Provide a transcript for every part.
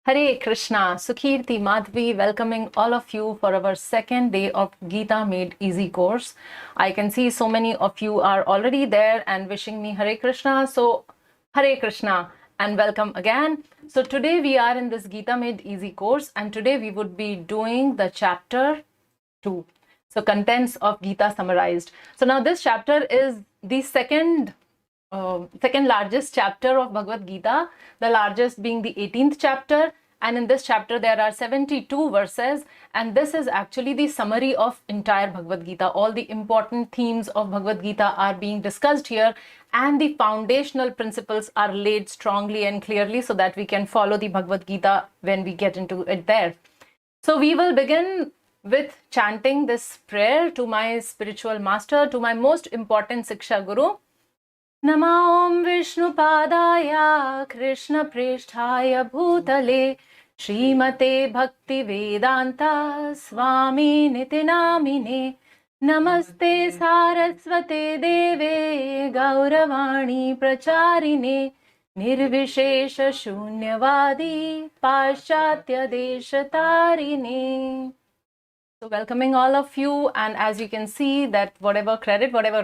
Hare Krishna, Sukhirti Madhvi, welcoming all of you for our second day of Gita Made Easy course. I can see so many of you are already there and wishing me Hare Krishna. So, Hare Krishna and welcome again. So, today we are in this Gita Made Easy course, and today we would be doing the chapter 2. So, contents of Gita summarized. So, now this chapter is the second largest chapter of Bhagavad Gita, the largest being the 18th chapter. And in this chapter, there are 72 verses. And this is actually the summary of entire Bhagavad Gita. All the important themes of Bhagavad Gita are being discussed here. And the foundational principles are laid strongly and clearly so that we can follow the Bhagavad Gita when we get into it there. So we will begin with chanting this prayer to my spiritual master, to my most important Siksha Guru. Nama Om Vishnupadaya Krishna Prishthaya Bhutale Srimate Bhakti Vedanta Swami Niti Namine Namaste Saraswate Deve Gauravani Pracharine Nirvishesha Shunyavadi Paschatya Deshatarine. So welcoming all of you, and as you can see that whatever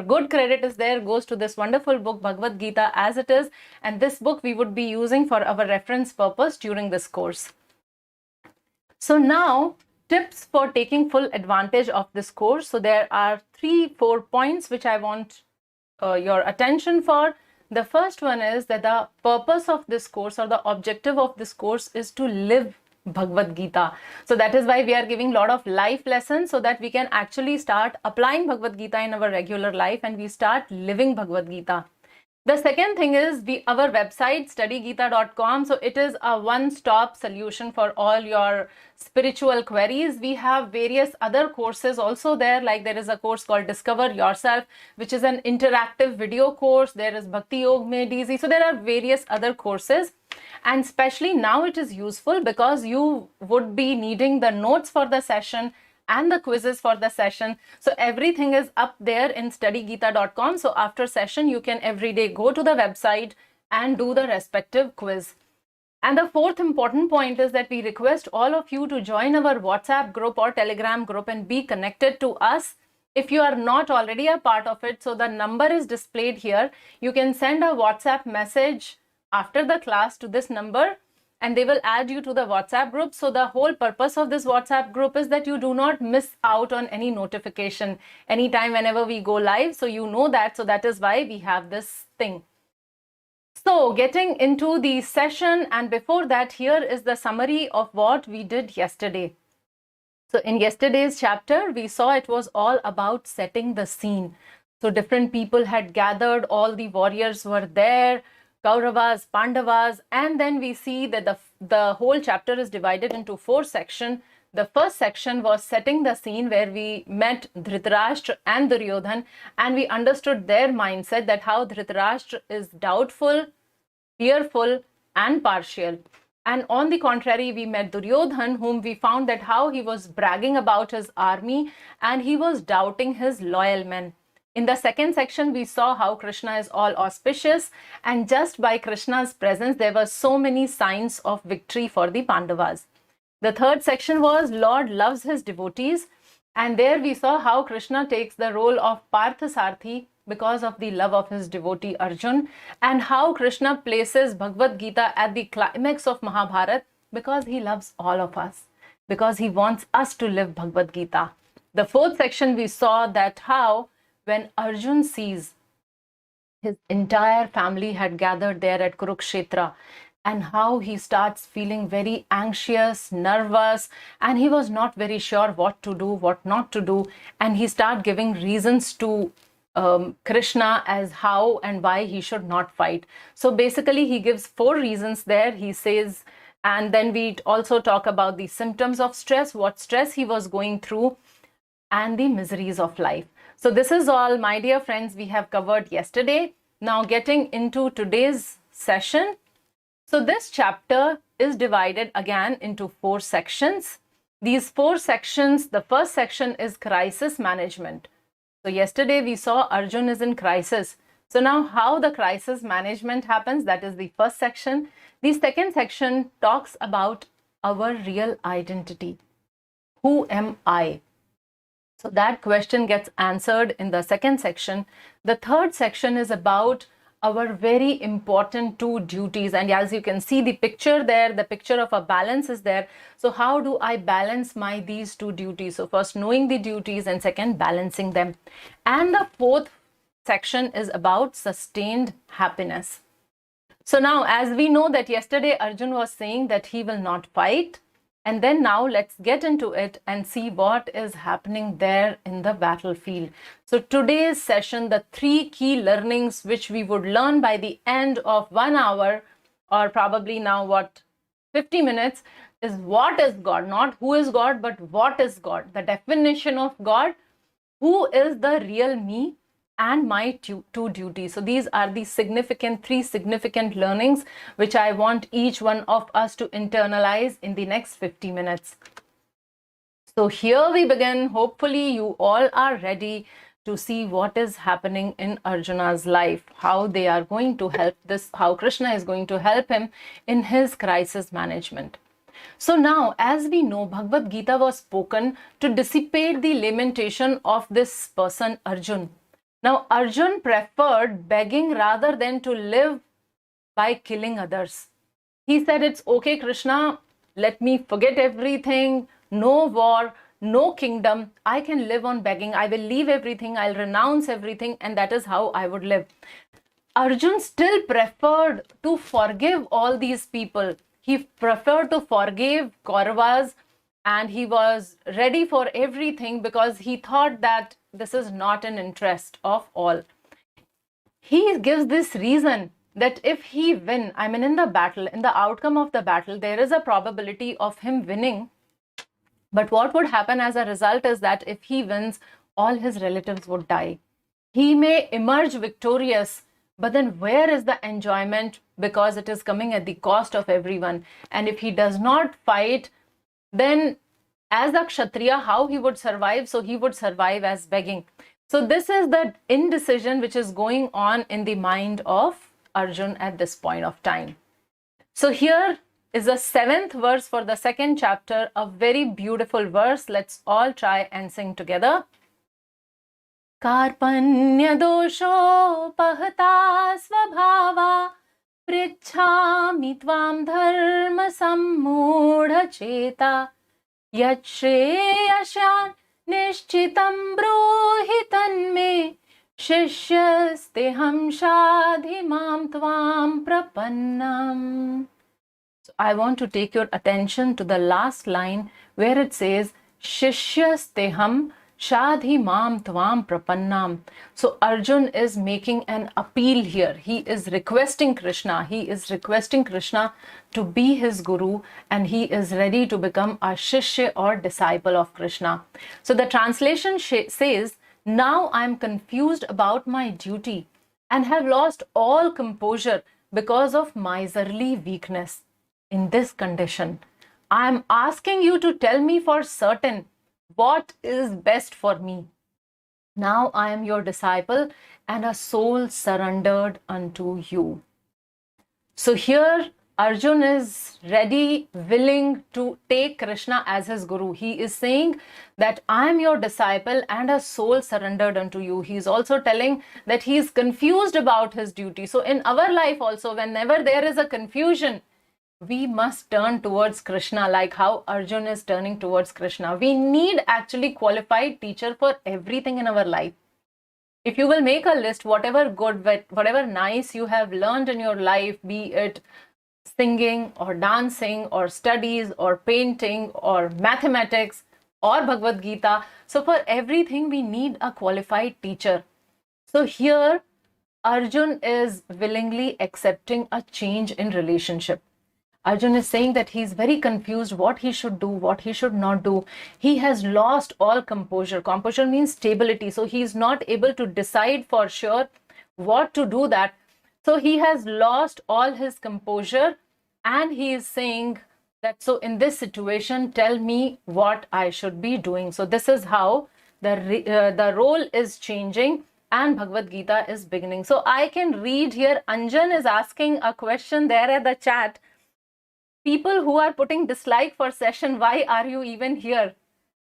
good credit is there goes to this wonderful book Bhagavad Gita as it is, and this book we would be using for our reference purpose during this course. So now, tips for taking full advantage of this course. So there are 3-4 points which I want your attention for. The first one is that the purpose of this course or the objective of this course is to live Bhagavad Gita. So that is why we are giving a lot of life lessons so that we can actually start applying Bhagavad Gita in our regular life and we start living Bhagavad Gita. The second thing is our website StudyGita.com. So it is a one-stop solution for all your spiritual queries. We have various other courses also there, like there is a course called Discover Yourself, which is an interactive video course. There is Bhakti Yoga Made Easy. So there are various other courses. And especially now it is useful because you would be needing the notes for the session and the quizzes for the session. So everything is up there in StudyGita.com. So after session, you can every day go to the website and do the respective quiz. And the fourth important point is that we request all of you to join our WhatsApp group or Telegram group and be connected to us if you are not already a part of it. So the number is displayed here. You can send a WhatsApp message after the class to this number and they will add you to the WhatsApp group. So the whole purpose of this WhatsApp group is that you do not miss out on any notification anytime whenever we go live. So you know that. So that is why we have this thing. So getting into the session, and before that, here is the summary of what we did yesterday. So in yesterday's chapter, we saw it was all about setting the scene. So different people had gathered, all the warriors were there, Kauravas, Pandavas, and then we see that the whole chapter is divided into 4 sections. The first section was setting the scene where we met Dhritarashtra and Duryodhan and we understood their mindset, that how Dhritarashtra is doubtful, fearful and partial. And on the contrary, we met Duryodhan, whom we found that how he was bragging about his army and he was doubting his loyal men. In the second section, we saw how Krishna is all auspicious, and just by Krishna's presence, there were so many signs of victory for the Pandavas. The third section was Lord loves his devotees, and there we saw how Krishna takes the role of Parthasarthi because of the love of his devotee Arjun, and how Krishna places Bhagavad Gita at the climax of Mahabharata because he loves all of us, because he wants us to live Bhagavad Gita. The fourth section, we saw that how when Arjun sees his entire family had gathered there at Kurukshetra and how he starts feeling very anxious, nervous, and he was not very sure what to do, what not to do. And he started giving reasons to Krishna as how and why he should not fight. So basically he gives 4 reasons there. He says, and then we also talk about the symptoms of stress, what stress he was going through, and the miseries of life. So this is all, my dear friends, we have covered yesterday. Now getting into today's session. So this chapter is divided again into 4 sections. These 4 sections, the first section is crisis management. So yesterday we saw Arjun is in crisis. So now how the crisis management happens, that is the first section. The second section talks about our real identity. Who am I? So that question gets answered in the second section. The third section is about our very important two duties. And as you can see the picture there, the picture of a balance is there. So how do I balance these two duties? So first knowing the duties and second balancing them. And the fourth section is about sustained happiness. So now, as we know that yesterday Arjun was saying that he will not fight. And then now let's get into it and see what is happening there in the battlefield. So today's session, the three key learnings which we would learn by the end of 1 hour, or probably now 50 minutes, is what is God? Not who is God, but what is God? The definition of God, who is the real me, and my two duties. So these are the three significant learnings which I want each one of us to internalize in the next 50 minutes. So here we begin. Hopefully you all are ready to see what is happening in Arjuna's life, how they are going to help how Krishna is going to help him in his crisis management. So now, as we know, Bhagavad Gita was spoken to dissipate the lamentation of this person, Arjun. Now, Arjun preferred begging rather than to live by killing others. He said, it's okay, Krishna, let me forget everything, no war, no kingdom. I can live on begging. I will leave everything. I'll renounce everything. And that is how I would live. Arjun still preferred to forgive all these people. He preferred to forgive Kauravas, and he was ready for everything because he thought that this is not an interest of all. He gives this reason that if he win, in the battle, in the outcome of the battle, there is a probability of him winning. But what would happen as a result is that if he wins, all his relatives would die. He may emerge victorious, but then where is the enjoyment? Because it is coming at the cost of everyone. And if he does not fight, then as a Kshatriya, how he would survive? So he would survive as begging. So this is the indecision which is going on in the mind of Arjun at this point of time. So here is the 7th verse for the 2nd chapter, a very beautiful verse. Let's all try and sing together. Karpanya dosho pahata svabhava prichhami tvam dharma sammudha cheta yachreyasyan nishchitam bruhi tanme shishyasteham shadhimam tvam prapannam. So I want to take your attention to the last line where it says Shishyasteham Shadhimam Tvam Prapannam. So Arjun is making an appeal here. He is requesting Krishna. He is requesting Krishna to be his guru, and he is ready to become a Shishya or disciple of Krishna. So the translation says, now I am confused about my duty and have lost all composure because of miserly weakness. In this condition, I am asking you to tell me for certain what is best for me. Now I am your disciple and a soul surrendered unto you. So here Arjun is ready, willing to take Krishna as his guru. He is saying that I am your disciple and a soul surrendered unto you. He is also telling that he is confused about his duty. So in our life also, whenever there is a confusion, we must turn towards Krishna, like how Arjun is turning towards Krishna. We need actually qualified teacher for everything in our life. If you will make a list, whatever good, whatever nice you have learned in your life, be it singing or dancing or studies or painting or mathematics or Bhagavad Gita. So for everything we need a qualified teacher. So here Arjun is willingly accepting a change in relationship. Arjun is saying that he is very confused what he should do, what he should not do. He has lost all composure. Composure means stability. So he is not able to decide for sure what to do that. So he has lost all his composure, and he is saying that, so in this situation, tell me what I should be doing. So this is how the role is changing and Bhagavad Gita is beginning. So I can read here, Anjan is asking a question there at the chat. People who are putting dislike for session, why are you even here?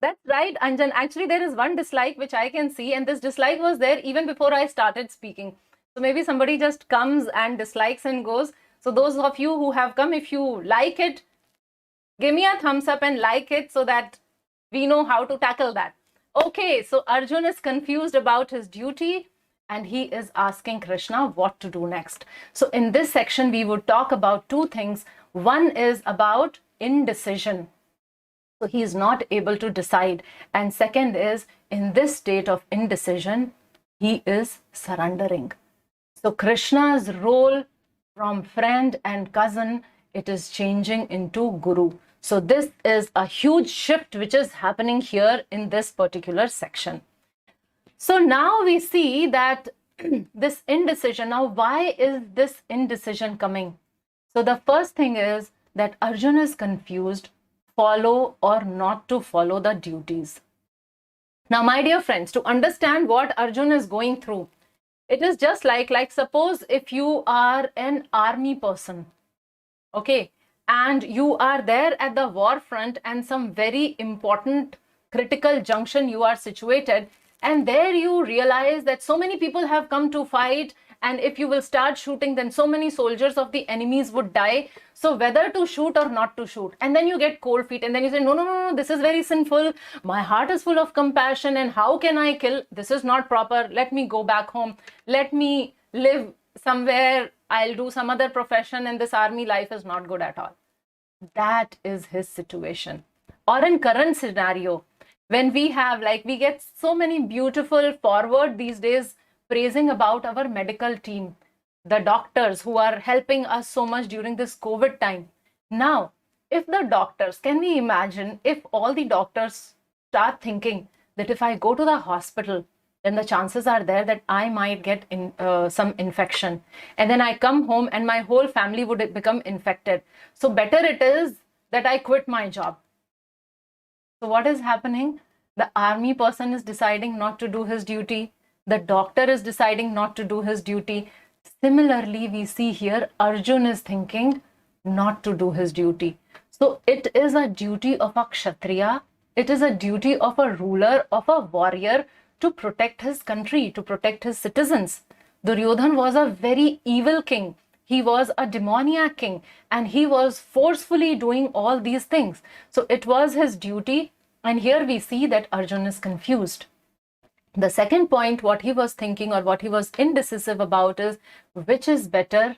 That's right, Anjan. Actually, there is one dislike which I can see, and this dislike was there even before I started speaking. So maybe somebody just comes and dislikes and goes. So those of you who have come, if you like it, give me a thumbs up and like it so that we know how to tackle that. Okay, so Arjun is confused about his duty and he is asking Krishna what to do next. So in this section, we would talk about two things. One is about indecision. So he is not able to decide. And second is, in this state of indecision, he is surrendering. So Krishna's role from friend and cousin, it is changing into guru. So this is a huge shift which is happening here in this particular section. So now we see that this indecision, now why is this indecision coming? So the first thing is that Arjun is confused, follow or not to follow the duties. Now, my dear friends, to understand what Arjun is going through, it is just like suppose if you are an army person, okay, and you are there at the war front and some very important critical junction you are situated, and there you realize that so many people have come to fight, and if you will start shooting, then so many soldiers of the enemies would die. So whether to shoot or not to shoot, and then you get cold feet, and then you say, no, this is very sinful. My heart is full of compassion, and how can I kill? This is not proper. Let me go back home. Let me live somewhere. I'll do some other profession, and this army life is not good at all. That is his situation. Or in current scenario, when we have, we get so many beautiful forward these days praising about our medical team, the doctors who are helping us so much during this COVID time. Now, if the doctors, can we imagine if all the doctors start thinking that if I go to the hospital, then the chances are there that I might get some infection. And then I come home and my whole family would become infected. So better it is that I quit my job. So what is happening? The army person is deciding not to do his duty. The doctor is deciding not to do his duty. Similarly, we see here Arjun is thinking not to do his duty. So it is a duty of a Kshatriya. It is a duty of a ruler, of a warrior, to protect his country, to protect his citizens. Duryodhan was a very evil king. He was a demoniac king, and he was forcefully doing all these things. So it was his duty, and here we see that Arjun is confused. The second point, what he was thinking or what he was indecisive about is, which is better,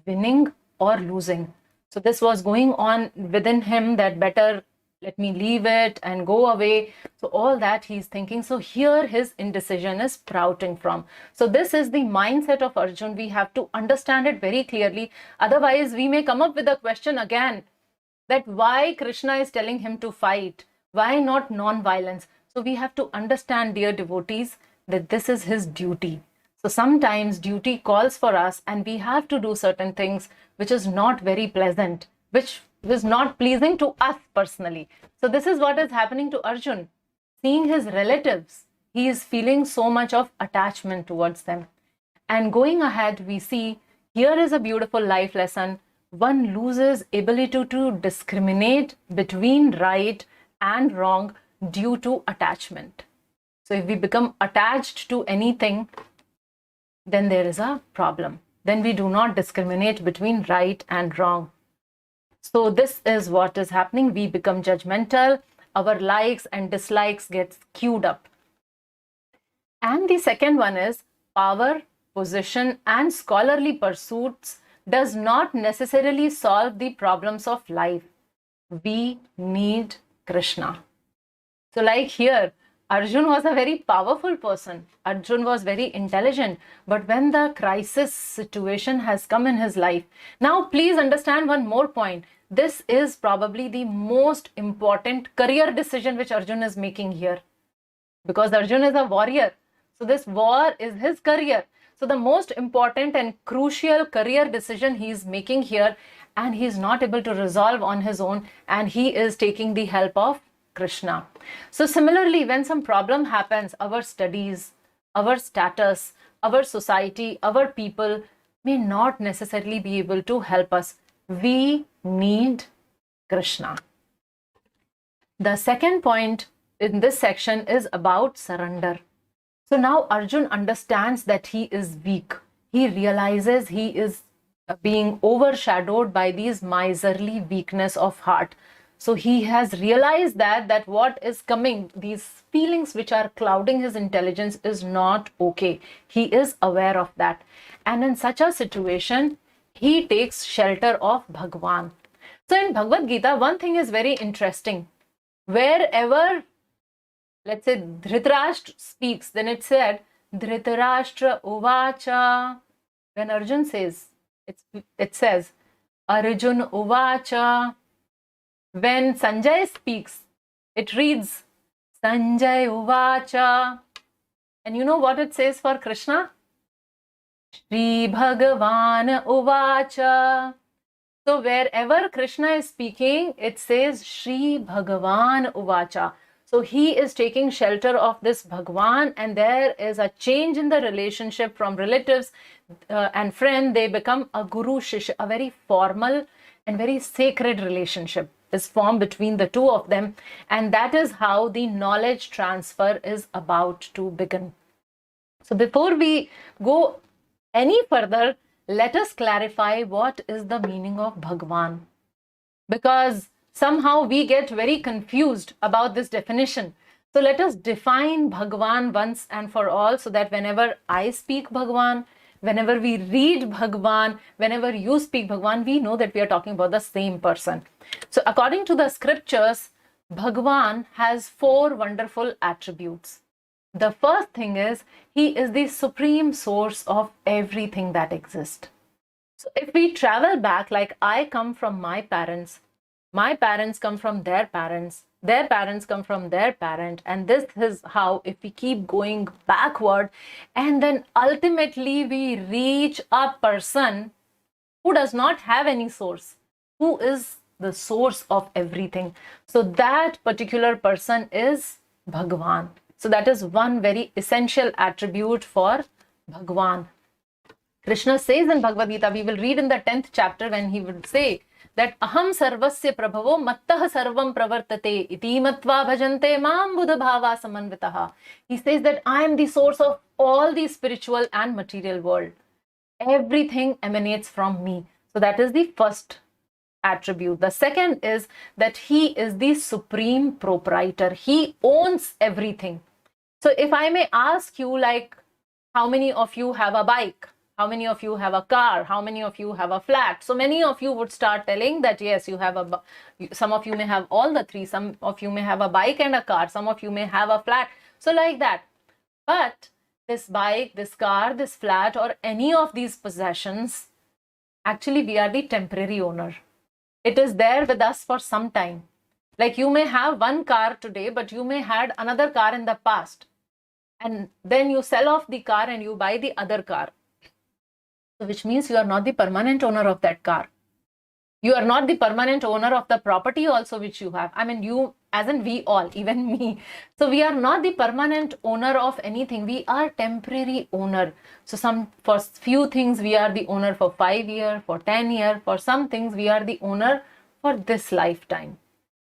winning or losing? So this was going on within him, that better let me leave it and go away. So all that he's thinking. So here his indecision is sprouting from. So this is the mindset of Arjun. We have to understand it very clearly. Otherwise, we may come up with a question again that why Krishna is telling him to fight? Why not non-violence? So we have to understand, dear devotees, that this is his duty. So sometimes duty calls for us and we have to do certain things which is not very pleasant, which is not pleasing to us personally. So this is what is happening to Arjun. Seeing his relatives, he is feeling so much of attachment towards them. And going ahead, we see here is a beautiful life lesson. One loses ability to discriminate between right and wrong due to attachment. So if we become attached to anything, then there is a problem. Then we do not discriminate between right and wrong. So this is what is happening. We become judgmental. Our likes and dislikes get queued up. And the second one is power, position, and scholarly pursuits does not necessarily solve the problems of life. We need Krishna. So like here, Arjun was a very powerful person. Arjun was very intelligent. But when the crisis situation has come in his life, now please understand one more point. This is probably the most important career decision which Arjun is making here. Because Arjun is a warrior. So this war is his career. So the most important and crucial career decision he is making here, and he is not able to resolve on his own, and he is taking the help of Krishna. So similarly, when some problem happens, our studies, our status, our society, our people may not necessarily be able to help us. We need Krishna. The second point in this section is about surrender. So now Arjun understands that he is weak. He realizes he is being overshadowed by these miserly weakness of heart. So he has realized that what is coming, these feelings which are clouding his intelligence, is not okay. He is aware of that. And in such a situation, he takes shelter of Bhagwan. So in Bhagavad Gita, one thing is very interesting. Wherever, let's say, Dhritarashtra speaks, then it said, Dhritarashtra uvacha. When Arjun says, it says, Arjun uvacha. When Sanjay speaks, it reads, Sanjay uvacha. And you know what it says for Krishna? Shri Bhagavan uvacha. So wherever Krishna is speaking, it says Shri Bhagavan uvacha. So he is taking shelter of this Bhagwan, and there is a change in the relationship from relatives and friend. They become a guru shishya, a very formal and very sacred relationship is formed between the two of them. And that is how the knowledge transfer is about to begin. So before we go any further, let us clarify what is the meaning of Bhagwan. Because somehow we get very confused about this definition. So let us define Bhagwan once and for all, so that whenever I speak Bhagwan, whenever we read Bhagwan, whenever you speak Bhagwan, we know that we are talking about the same person. So according to the scriptures, Bhagwan has 4 wonderful attributes. The first thing is, he is the supreme source of everything that exists. So if we travel back, like I come from my parents come from their parents come from their parent, and this is how, if we keep going backward, and then ultimately we reach a person who does not have any source, who is the source of everything. So that particular person is Bhagwan. So that is one very essential attribute for Bhagwan. Krishna says in Bhagavad Gita, we will read in the 10th chapter, when he would say that aham sarvasya prabhavo mattah sarvam pravartate iti matva bhajante mam buddha bhava samanvitaha. He says that I am the source of all the spiritual and material world. Everything emanates from me. So that is the first attribute. The second is that he is the supreme proprietor. He owns everything. So if I may ask you, like, how many of you have a bike? How many of you have a car? How many of you have a flat? So many of you would start telling that yes, you have some of you may have all the 3, some of you may have a bike and a car, some of you may have a flat. So like that. But this bike, this car, this flat, or any of these possessions, actually we are the temporary owner. It is there with us for some time. Like you may have one car today, but you may had another car in the past. And then you sell off the car and you buy the other car. So which means you are not the permanent owner of that car. You are not the permanent owner of the property also which you have. I mean, you, as in we all, even me. So we are not the permanent owner of anything. We are temporary owner. So for few things we are the owner for 5 years, for 10 years. For some things we are the owner for this lifetime.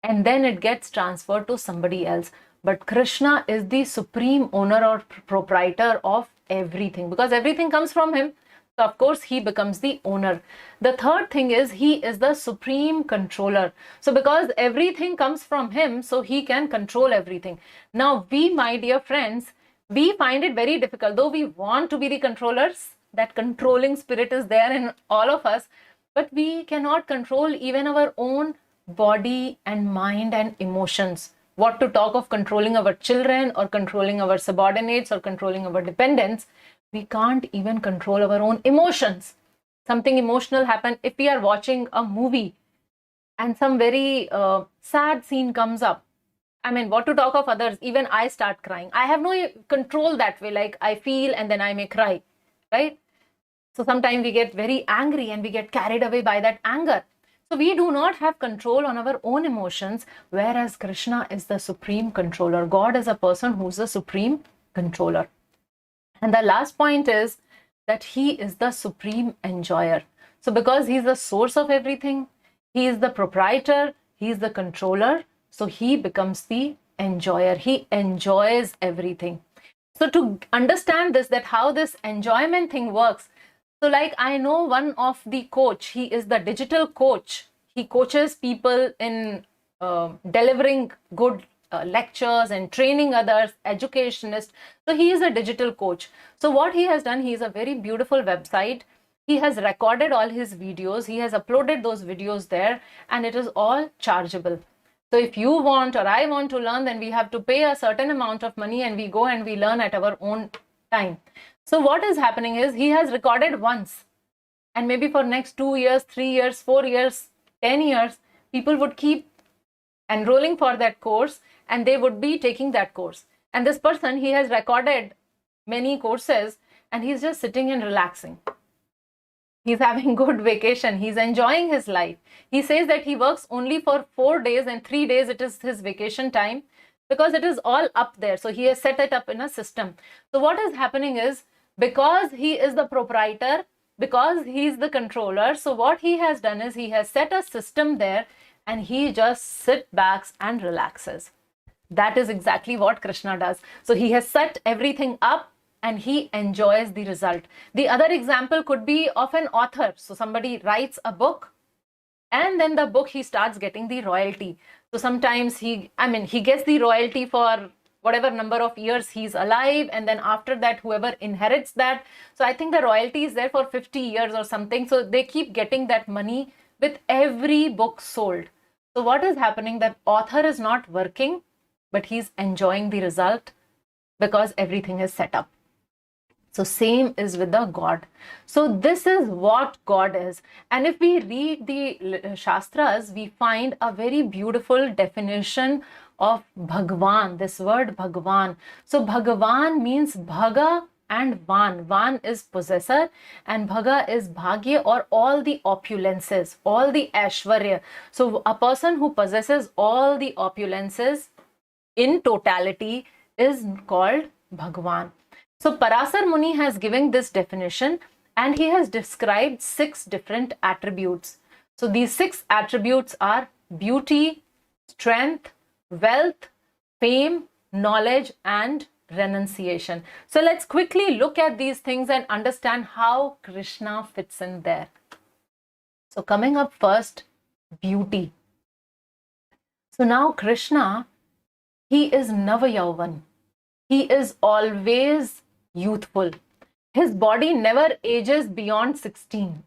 And then it gets transferred to somebody else. But Krishna is the supreme owner or proprietor of everything, because everything comes from him. So of course he becomes the owner. The third thing is, he is the supreme controller. So because everything comes from him, so he can control everything. Now we, my dear friends, we find it very difficult, though we want to be the controllers, that controlling spirit is there in all of us, but we cannot control even our own body and mind and emotions. What to talk of controlling our children, or controlling our subordinates, or controlling our dependents. We can't even control our own emotions. Something emotional happen. If we are watching a movie and some very sad scene comes up, I mean, what to talk of others? Even I start crying. I have no control that way. Like I feel and then I may cry, right? So sometimes we get very angry and we get carried away by that anger. So we do not have control on our own emotions, whereas Krishna is the supreme controller. God is a person who's the supreme controller. And the last point is that he is the supreme enjoyer. So because he is the source of everything, he is the proprietor, He is the controller, so he becomes the enjoyer. He enjoys everything. So to understand this, that how this enjoyment thing works, so like I know one of the coach, he is the digital coach. He coaches people in delivering good lectures and training others, educationist. So he is a digital coach. So what he has done, he is a very beautiful website. He has recorded all his videos. He has uploaded those videos there, and it is all chargeable. So if you want or I want to learn, then we have to pay a certain amount of money and we go and we learn at our own time. So what is happening is he has recorded once, and maybe for next 2 years, 3 years, 4 years, 10 years, people would keep enrolling for that course and they would be taking that course. And this person, he has recorded many courses and he's just sitting and relaxing. He's having good vacation. He's enjoying his life. He says that he works only for 4 days and 3 days it is his vacation time, because it is all up there. So he has set it up in a system. So what is happening is, because he is the proprietor, because he is the controller, so what he has done is he has set a system there and he just sits back and relaxes. That is exactly what Krishna does. So he has set everything up and he enjoys the result. The other example could be of an author. So somebody writes a book and then the book, he starts getting the royalty. So sometimes he gets the royalty for whatever number of years he's alive, and then after that, whoever inherits that. So I think the royalty is there for 50 years or something. So they keep getting that money with every book sold. So what is happening? That author is not working, but he's enjoying the result because everything is set up. So same is with the God. So this is what God is. And if we read the Shastras, we find a very beautiful definition of Bhagwan, this word Bhagwan. So Bhagwan means Bhaga and Van. Van is possessor and Bhaga is Bhagya, or all the opulences, all the Aishwarya. So a person who possesses all the opulences in totality is called Bhagwan. So Parasar Muni has given this definition and he has described 6 different attributes. So these 6 attributes are beauty, strength, wealth, fame, knowledge, and renunciation. So let's quickly look at these things and understand how Krishna fits in there. So coming up first, beauty. So now Krishna, he is Navayauvan. He is always youthful. His body never ages beyond 16.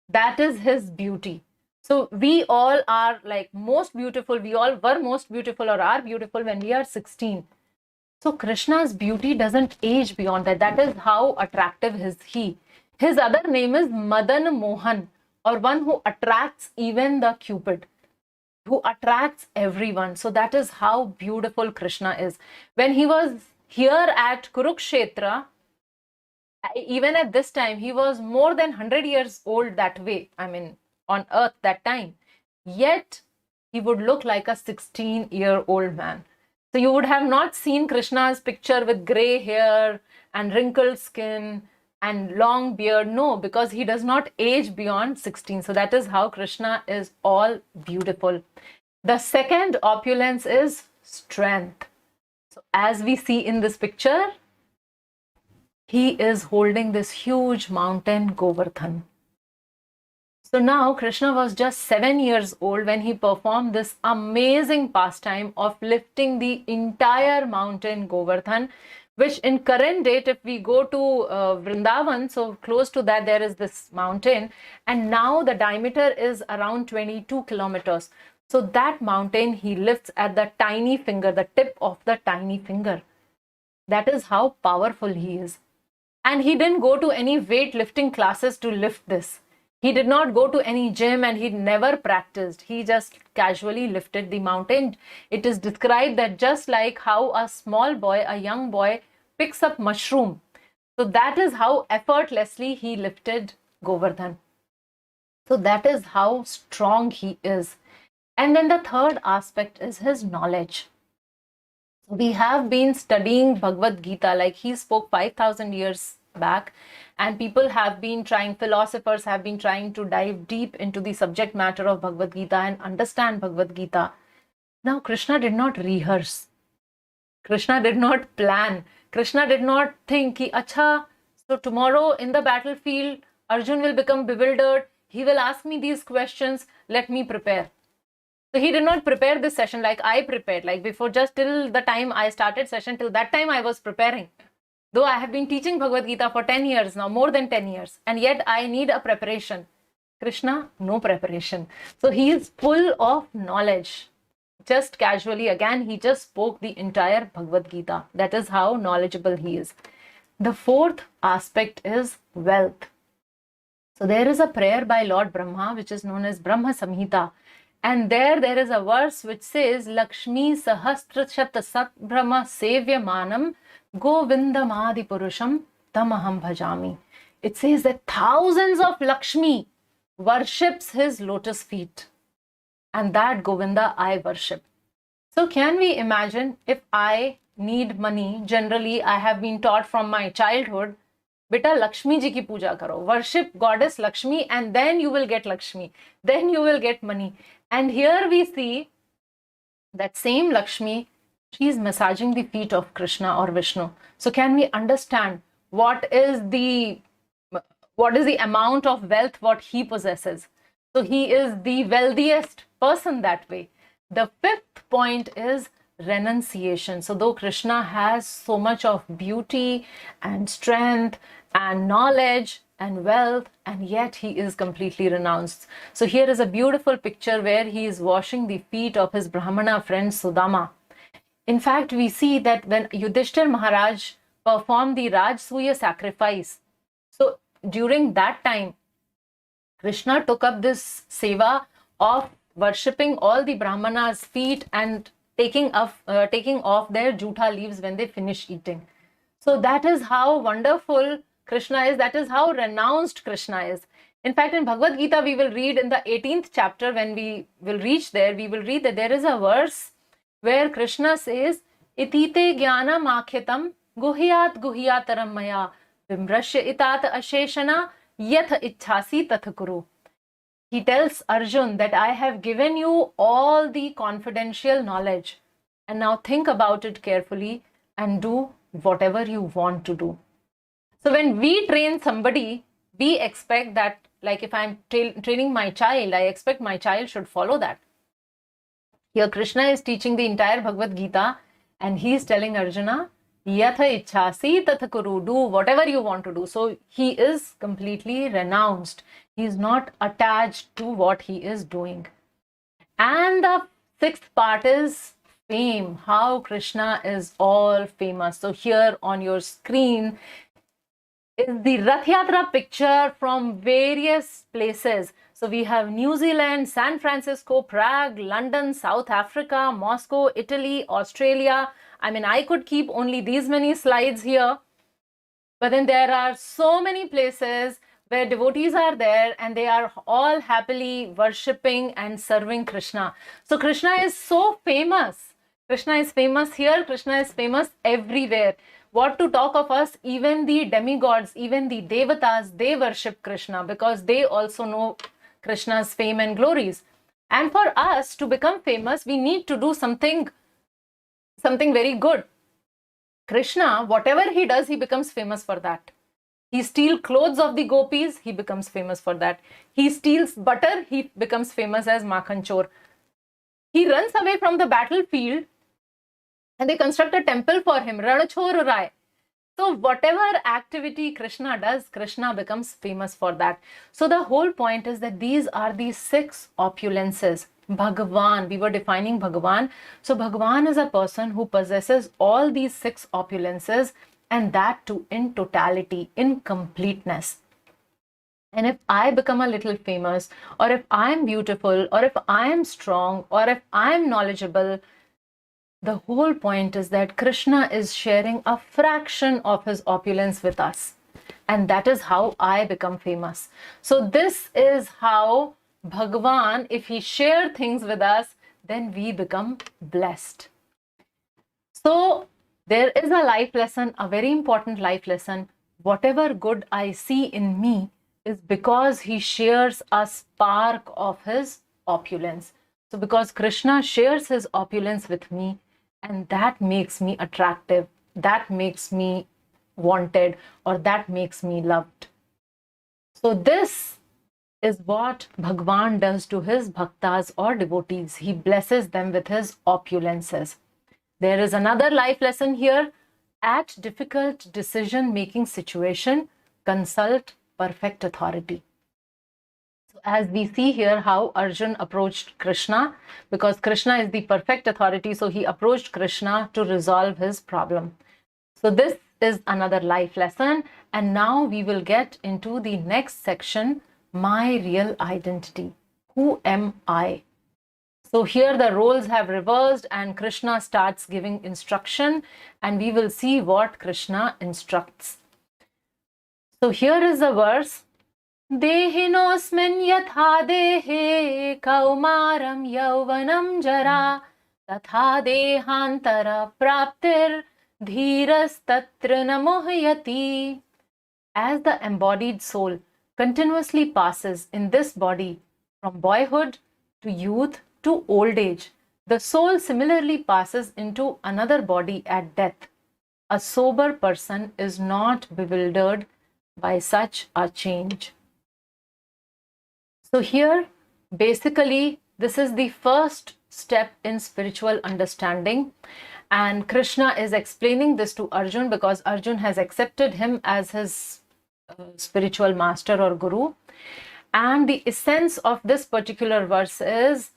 That is his beauty. So we all are like most beautiful. We all were most beautiful or are beautiful when we are 16. So Krishna's beauty doesn't age beyond that. That is how attractive is he. His other name is Madan Mohan, or one who attracts even the Cupid, who attracts everyone. So that is how beautiful Krishna is. When he was here at Kurukshetra, even at this time, he was more than 100 years old that way. On earth that time. Yet, he would look like a 16-year-old man. So you would have not seen Krishna's picture with gray hair and wrinkled skin and long beard. No, because he does not age beyond 16. So that is how Krishna is all beautiful. The second opulence is strength. So as we see in this picture, he is holding this huge mountain Govardhan. So now Krishna was just 7 years old when he performed this amazing pastime of lifting the entire mountain Govardhan, which in current date, if we go to Vrindavan, so close to that, there is this mountain, and now the diameter is around 22 kilometers. So that mountain he lifts at the tiny finger, the tip of the tiny finger. That is how powerful he is. And he didn't go to any weightlifting classes to lift this. He did not go to any gym and he never practiced. He just casually lifted the mountain. It is described that just like how a small boy, a young boy, picks up mushroom. So that is how effortlessly he lifted Govardhan. So that is how strong he is. And then the third aspect is his knowledge. We have been studying Bhagavad Gita, like he spoke 5,000 years back, and people have been trying, philosophers have been trying to dive deep into the subject matter of Bhagavad Gita and understand Bhagavad Gita. Now, Krishna did not rehearse. Krishna did not plan. Krishna did not think, ki, Acha, so tomorrow in the battlefield, Arjun will become bewildered. He will ask me these questions. Let me prepare. So he did not prepare this session like I prepared. Like before, just till the time I started session, till that time I was preparing. Though I have been teaching Bhagavad Gita for 10 years now, more than 10 years. And yet I need a preparation. Krishna, no preparation. So he is full of knowledge. Just casually, again, he just spoke the entire Bhagavad Gita. That is how knowledgeable he is. The fourth aspect is wealth. So there is a prayer by Lord Brahma, which is known as Brahma Samhita. And there is a verse which says, Lakshmi Sahasra Shat Sat Brahma Sevya Manam Govindam Adi Purusham Tamaham Bhajami. It says that thousands of Lakshmi worships his lotus feet. And that Govinda I worship. So can we imagine if I need money? Generally, I have been taught from my childhood, Beta Lakshmi ji ki puja karo. Worship goddess Lakshmi and then you will get Lakshmi. Then you will get money. And here we see that same Lakshmi, she is massaging the feet of Krishna or Vishnu. So can we understand what is the amount of wealth what he possesses? So he is the wealthiest person that way. The fifth point is renunciation. So though Krishna has so much of beauty and strength and knowledge and wealth, and yet he is completely renounced. So here is a beautiful picture where he is washing the feet of his Brahmana friend Sudama. In fact, we see that when Yudhishthir Maharaj performed the Rajsuya sacrifice, so during that time, Krishna took up this seva of worshipping all the Brahmanas' feet and taking off their jutha leaves when they finish eating. So that is how wonderful Krishna is. That is how renounced Krishna is. In fact, in Bhagavad Gita, we will read in the 18th chapter, when we will reach there, we will read that there is a verse where Krishna says, Itite jnanam akhitam guhyat guhyataram maya vimrashya itat asheshana yath ichhasi tath kuru. He tells Arjun that I have given you all the confidential knowledge. And now think about it carefully and do whatever you want to do. So when we train somebody, we expect that, like if I'm training my child, I expect my child should follow that. Here Krishna is teaching the entire Bhagavad Gita and he is telling Arjuna, Yatha ichhasi tatha kuru, do whatever you want to do. So he is completely renounced. He is not attached to what he is doing. And the sixth part is fame, how Krishna is all famous. So here on your screen is the Rath Yatra picture from various places. So we have New Zealand, San Francisco, Prague, London, South Africa, Moscow, Italy, Australia. I mean, I could keep only these many slides here. But then there are so many places where devotees are there and they are all happily worshipping and serving Krishna. So Krishna is so famous. Krishna is famous here. Krishna is famous everywhere. What to talk of us, even the demigods, even the devatas, they worship Krishna because they also know Krishna's fame and glories. And for us to become famous, we need to do something very good. Krishna, whatever he does, he becomes famous for that. He steals clothes of the gopis, he becomes famous for that. He steals butter, he becomes famous as Makhan Chor. He runs away from the battlefield and they construct a temple for him, Ranachor Rai. So whatever activity Krishna does, Krishna becomes famous for that. So the whole point is that these are the six opulences. Bhagavan, we were defining Bhagavan. So Bhagavan is a person who possesses all these six opulences, and that too in totality, in completeness. And if I become a little famous, or if I'm beautiful, or if I'm strong, or if I'm knowledgeable, the whole point is that Krishna is sharing a fraction of his opulence with us. And that is how I become famous. So this is how Bhagavan, if he shares things with us, then we become blessed. So there is a life lesson, a very important life lesson. whatever good I see in me is because he shares a spark of his opulence. So because Krishna shares his opulence with me, and that makes me attractive, that makes me wanted, or that makes me loved. So this is what Bhagwan does to his bhaktas or devotees. He blesses them with his opulences. There is another life lesson here. At difficult decision-making situation, consult perfect authority. So as we see here how Arjun approached Krishna, because Krishna is the perfect authority, so he approached Krishna to resolve his problem. So this is another life lesson. And now we will get into the next section, my real identity. Who am I? So here the roles have reversed and Krishna starts giving instruction, and we will see what Krishna instructs. So here is a verse. Dehinosmin yatha dehe kaumaram yauvanam jara tatha dehantara praptir dhiras tatra namohyati. As the embodied soul continuously passes in this body from boyhood to youth to old age, the soul similarly passes into another body at death. A sober person is not bewildered by such a change. So here, basically, this is the first step in spiritual understanding. And Krishna is explaining this to Arjun because Arjun has accepted him as his spiritual master or guru. And the essence of this particular verse is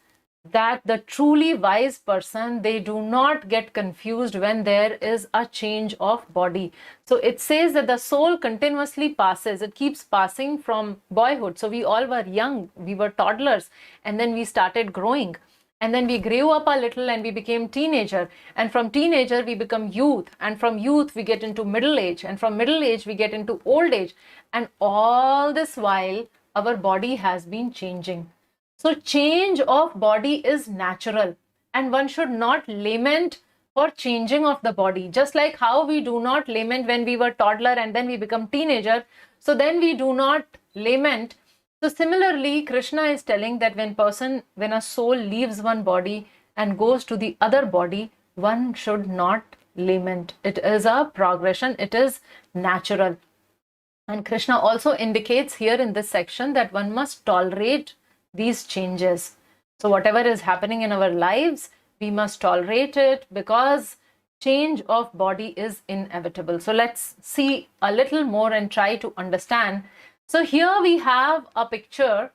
that the truly wise person, they do not get confused when there is a change of body. So it says that the soul continuously passes, it keeps passing from boyhood. So we all were young, we were toddlers, and then we started growing. And then we grew up a little and we became teenager. And from teenager, we become youth. And from youth, we get into middle age. And from middle age, we get into old age. And all this while, our body has been changing. So change of body is natural. And one should not lament for changing of the body. Just like how we do not lament when we were toddler and then we become teenager. So then we do not lament. So similarly, Krishna is telling that when a soul leaves one body and goes to the other body, one should not lament. It is a progression. It is natural. And Krishna also indicates here in this section that one must tolerate these changes. So whatever is happening in our lives, we must tolerate it because change of body is inevitable. So let's see a little more and try to understand. So here we have a picture,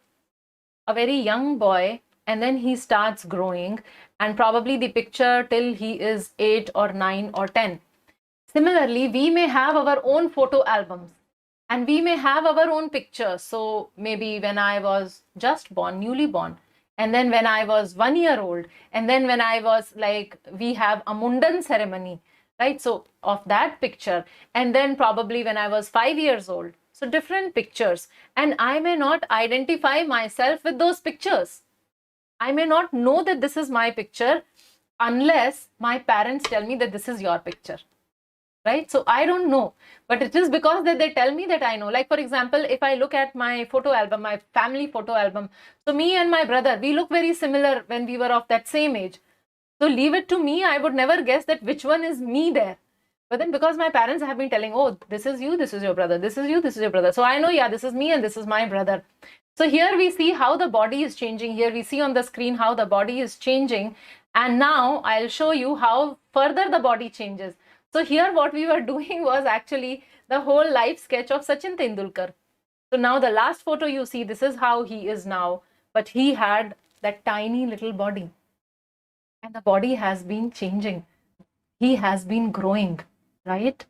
a very young boy, and then he starts growing, and probably the picture till he is 8 or 9 or 10. Similarly, we may have our own photo albums and we may have our own pictures. So maybe when I was just born, newly born, and then when I was 1 year old, and then when I was like, we have a Mundan ceremony, right? So of that picture, and then probably when I was 5 years old. So different pictures, and I may not identify myself with those pictures. I may not know that this is my picture unless my parents tell me that this is your picture, right? So I don't know, but it is because that they tell me that I know. Like for example, if I look at my photo album, my family photo album, so me and my brother, we look very similar when we were of that same age. So leave it to me, I would never guess that which one is me there. But then because my parents have been telling, oh, this is you, this is your brother, this is you, this is your brother. So I know, yeah, this is me and this is my brother. So here we see how the body is changing. Here we see on the screen how the body is changing. And now I'll show you how further the body changes. So here what we were doing was actually the whole life sketch of Sachin Tendulkar. So now the last photo you see, this is how he is now. But he had that tiny little body. And the body has been changing. He has been growing. Right?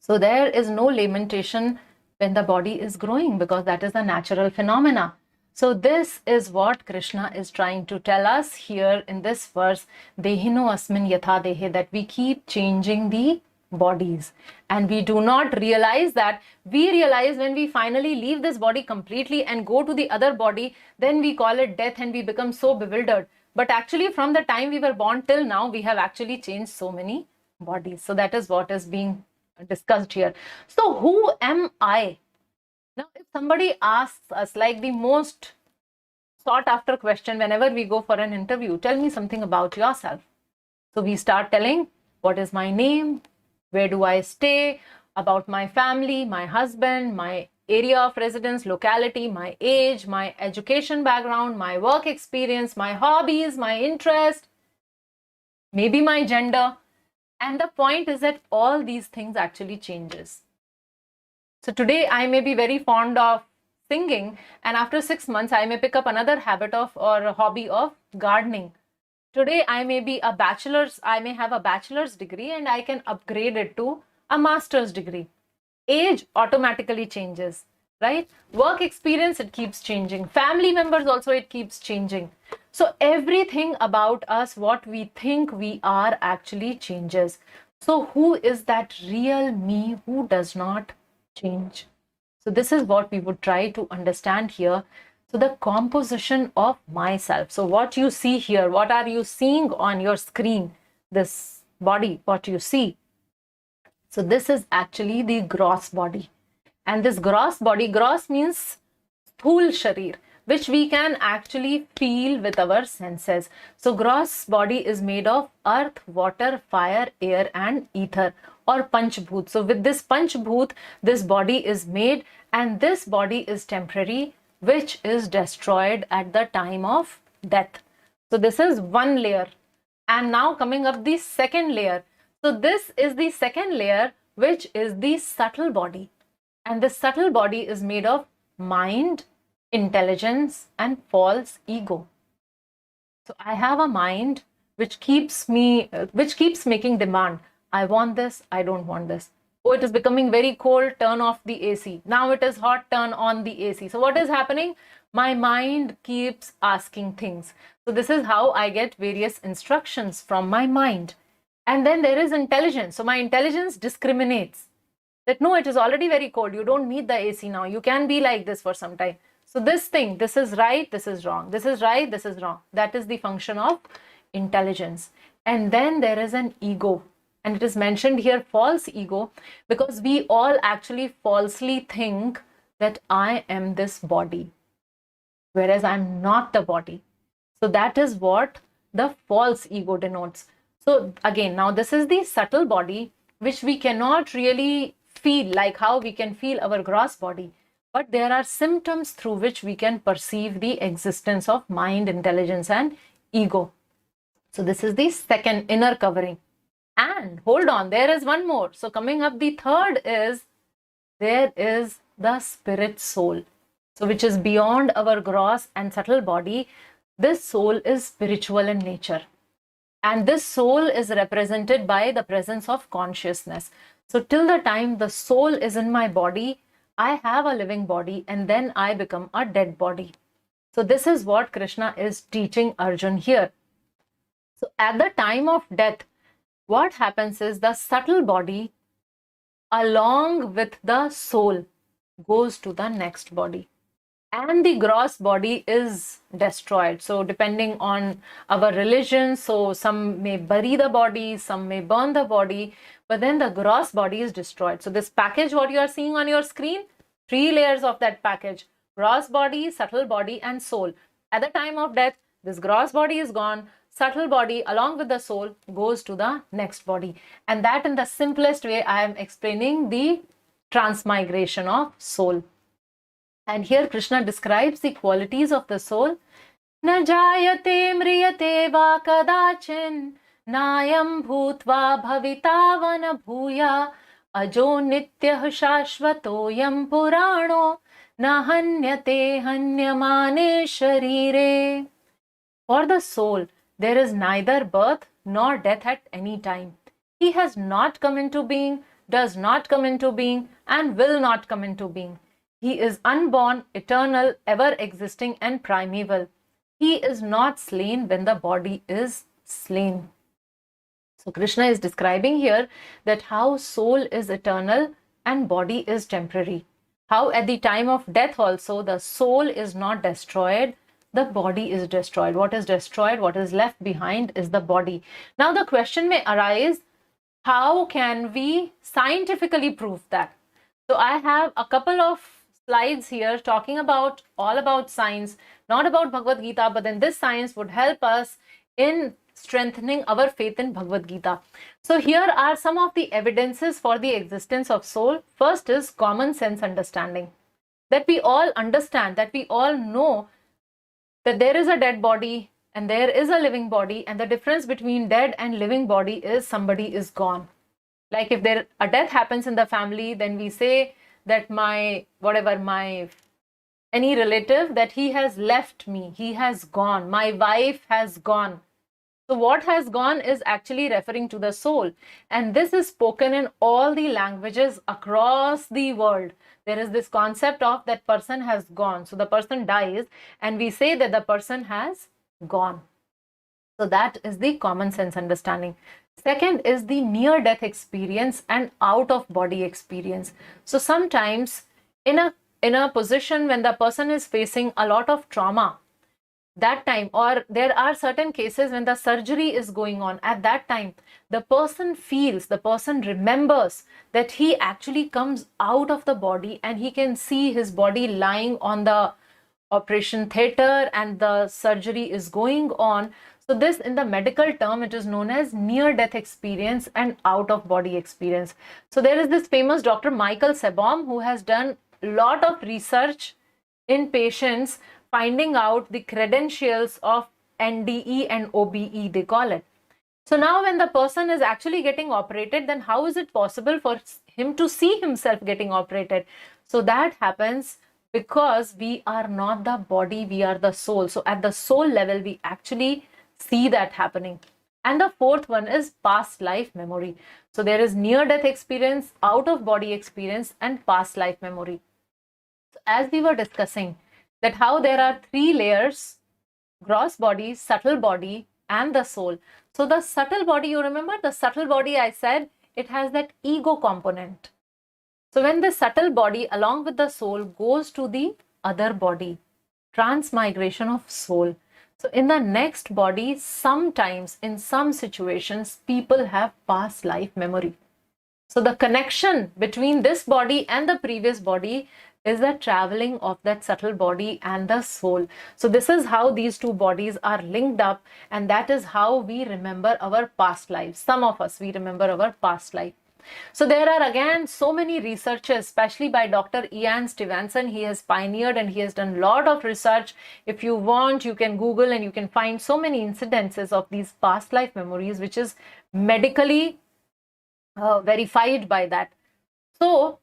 So there is no lamentation when the body is growing because that is a natural phenomena. So this is what Krishna is trying to tell us here in this verse, Dehino asmin yatha dehe, that we keep changing the bodies and we do not realize that. We realize when we finally leave this body completely and go to the other body, then we call it death and we become so bewildered. But actually from the time we were born till now, we have actually changed so many bodies. So that is what is being discussed here. So who am I? Now, if somebody asks us like the most sought after question whenever we go for an interview, tell me something about yourself. So we start telling, what is my name? Where do I stay? About my family, my husband, my area of residence, locality, my age, my education background, my work experience, my hobbies, my interest, maybe my gender. And the point is that all these things actually changes. So today I may be very fond of singing, and after 6 months I may pick up another habit of or a hobby of gardening. Today I may have a bachelor's degree and I can upgrade it to a master's degree. Age automatically changes, right? Work experience, it keeps changing. Family members also, it keeps changing. So everything about us, what we think we are, actually changes. So who is that real me who does not change? So this is what we would try to understand here. So the composition of myself. So what you see here, what are you seeing on your screen? This body, what you see. So this is actually the gross body. And this gross body, gross means sthul sharir, which we can actually feel with our senses. So gross body is made of earth, water, fire, air and ether, or panchbhut. So with this panchbhut, this body is made, and this body is temporary, which is destroyed at the time of death. So this is one layer. And now coming up the second layer. So this is the second layer, which is the subtle body. And the subtle body is made of mind, intelligence and false ego. So I have a mind which keeps making demand. I want this, I don't want this. Oh, it is becoming very cold, turn off the AC. Now it is hot, turn on the AC. So what is happening? My mind keeps asking things. So this is how I get various instructions from my mind. And then there is intelligence. So my intelligence discriminates that no, it is already very cold. You don't need the AC now. You can be like this for some time. So this thing, this is right, this is wrong. This is right, this is wrong. That is the function of intelligence. And then there is an ego. And it is mentioned here false ego, because we all actually falsely think that I am this body, whereas I'm not the body. So that is what the false ego denotes. So again, now this is the subtle body, which we cannot really feel like how we can feel our gross body. But there are symptoms through which we can perceive the existence of mind, intelligence and ego. So this is the second inner covering. And hold on, there is one more. So coming up, the third is, there is the spirit soul. So which is beyond our gross and subtle body. This soul is spiritual in nature. And this soul is represented by the presence of consciousness. So till the time the soul is in my body, I have a living body, and then I become a dead body. So this is what Krishna is teaching Arjun here. So at the time of death, what happens is the subtle body along with the soul goes to the next body, and the gross body is destroyed. So depending on our religion, so some may bury the body, some may burn the body, but then the gross body is destroyed. So this package, what you are seeing on your screen, 3 layers of that package: gross body, subtle body and soul. At the time of death, this gross body is gone. Subtle body along with the soul goes to the next body. And that, in the simplest way, I am explaining the transmigration of soul. And here Krishna describes the qualities of the soul. Na jayate mriyate va kadachin nayam bhutva bhavitavana bhuya ajo nityah shashvatoyam purano na hanyate hanyamane sharire. For the soul, there is neither birth nor death at any time. He has not come into being, does not come into being, and will not come into being. He is unborn, eternal, ever-existing and primeval. He is not slain when the body is slain. So Krishna is describing here that how soul is eternal and body is temporary. How at the time of death also the soul is not destroyed, the body is destroyed. What is destroyed, what is left behind is the body. Now the question may arise, how can we scientifically prove that? So I have a couple of slides here talking about all about science, not about Bhagavad Gita, but then this science would help us in strengthening our faith in Bhagavad Gita. So here are some of the evidences for the existence of soul. First is common sense understanding. That we all understand, that we all know that there is a dead body and there is a living body, and the difference between dead and living body is somebody is gone. Like if there a death happens in the family, then we say that my any relative, that he has left me, he has gone, my wife has gone. So what has gone is actually referring to the soul, and this is spoken in all the languages across the world. There is this concept of that person has gone. So the person dies and we say that the person has gone. So that is the common sense understanding. Second is the near death experience and out of body experience. So sometimes in a position when the person is facing a lot of trauma, that time, or there are certain cases when the surgery is going on, at that time the person feels, the person remembers that he actually comes out of the body and he can see his body lying on the operation theater and the surgery is going on. So this, in the medical term, it is known as near death experience and out of body experience. So there is this famous Dr. Michael Sebom who has done a lot of research in patients, finding out the credentials of NDE and OBE, they call it. So now when the person is actually getting operated, then how is it possible for him to see himself getting operated? So that happens because we are not the body, we are the soul. So at the soul level, we actually see that happening. And the fourth one is past life memory. So there is near death experience, out of body experience, and past life memory. So as we were discussing, that how there are three layers: gross body, subtle body, and the soul. So the subtle body, you remember the subtle body, I said it has that ego component. So when the subtle body along with the soul goes to the other body, transmigration of soul. So in the next body, sometimes in some situations, people have past life memory. So the connection between this body and the previous body is the traveling of that subtle body and the soul. So this is how these two bodies are linked up, and that is how we remember our past lives. Some of us, we remember our past life. So there are again so many researchers, especially by Dr. Ian Stevenson. He has pioneered and he has done a lot of research. If you want, you can Google and you can find so many incidences of these past life memories, which is medically verified by that. So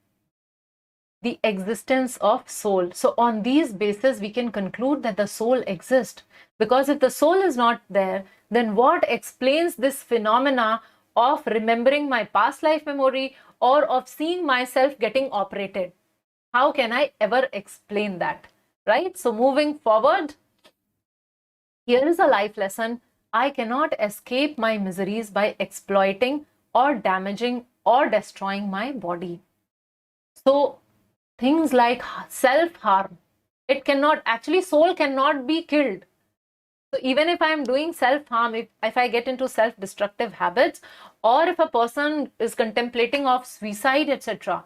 the existence of soul. So on these bases, we can conclude that the soul exists. Because if the soul is not there, then what explains this phenomena of remembering my past life memory or of seeing myself getting operated? How can I ever explain that? Right? So moving forward, here is a life lesson. I cannot escape my miseries by exploiting or damaging or destroying my body. So things like self-harm, it cannot, actually soul cannot be killed. So even if I am doing self-harm, if I get into self-destructive habits, or if a person is contemplating of suicide, etc.,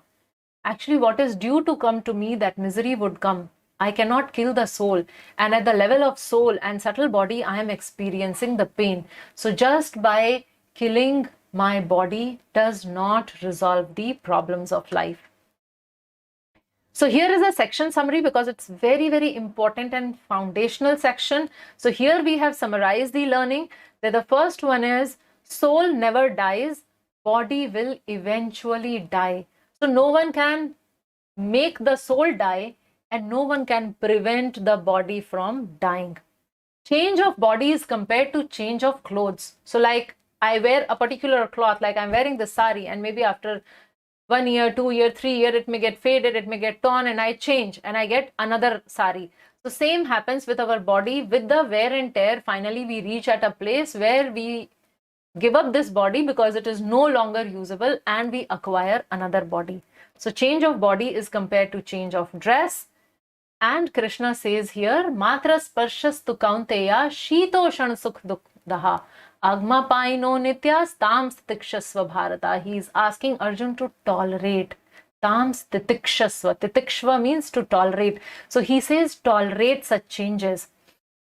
actually what is due to come to me, that misery would come. I cannot kill the soul. And at the level of soul and subtle body, I am experiencing the pain. So just by killing my body does not resolve the problems of life. So here is a section summary because it's very, very important and foundational section. So here we have summarized the learning. That the first one is soul never dies, body will eventually die. So no one can make the soul die and no one can prevent the body from dying. Change of body is compared to change of clothes. So like I wear a particular cloth, like I'm wearing the sari, and maybe after 1 year, 2 year, 3 year, it may get faded, it may get torn, and I change and I get another sari. So same happens with our body. With the wear and tear, finally we reach at a place where we give up this body because it is no longer usable and we acquire another body. So change of body is compared to change of dress. And Krishna says here, Matra sparshas tu kaunteya shito shan sukh dukdaha Agma paino nityas tam titikshasva bharata. He is asking Arjun to tolerate. Tam titikshasva. Titikshva means to tolerate. So he says tolerate such changes.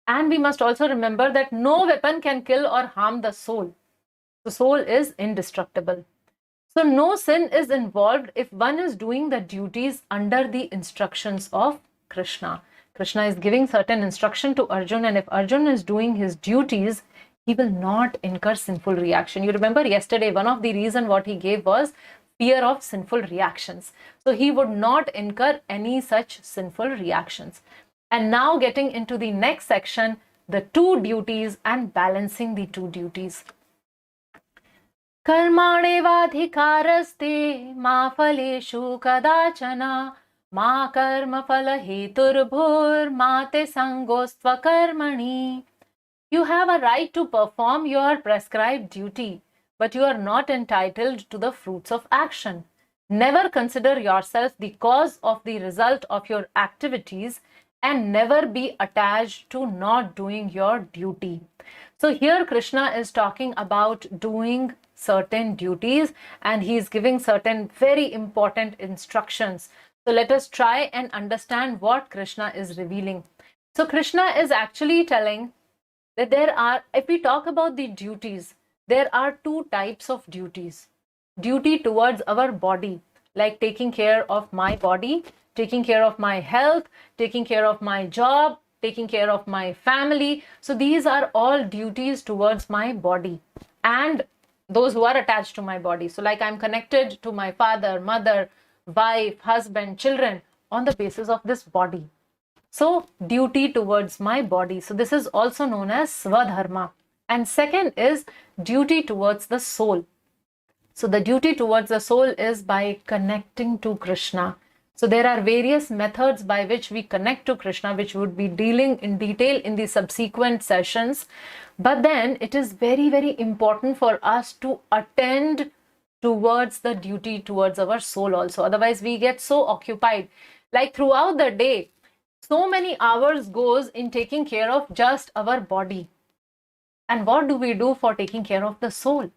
And we must also remember that no weapon can kill or harm the soul. The soul is indestructible. So no sin is involved if one is doing the duties under the instructions of Krishna. Krishna is giving certain instruction to Arjun, and if Arjun is doing his duties, he will not incur sinful reaction. You remember yesterday, one of the reasons what he gave was fear of sinful reactions. So he would not incur any such sinful reactions. And now getting into the next section, the two duties and balancing the two duties. Karmanevadhikaraste ma phaleshu kadachana ma karma phala heturbhur ma te sangostva karmani. You have a right to perform your prescribed duty, but you are not entitled to the fruits of action. Never consider yourself the cause of the result of your activities, and never be attached to not doing your duty. So here Krishna is talking about doing certain duties, and he is giving certain very important instructions. So let us try and understand what Krishna is revealing. So Krishna is actually telling that there are, if we talk about the duties, there are two types of duties. Duty towards our body, like taking care of my body, taking care of my health, taking care of my job, taking care of my family. So these are all duties towards my body and those who are attached to my body. So like I'm connected to my father, mother, wife, husband, children on the basis of this body. So duty towards my body. So this is also known as Swadharma. And second is duty towards the soul. So the duty towards the soul is by connecting to Krishna. So there are various methods by which we connect to Krishna, which would be dealing in detail in the subsequent sessions. But then it is very, very important for us to attend towards the duty towards our soul also. Otherwise, we get so occupied. Like throughout the day, so many hours goes in taking care of just our body. And what do we do for taking care of the soul?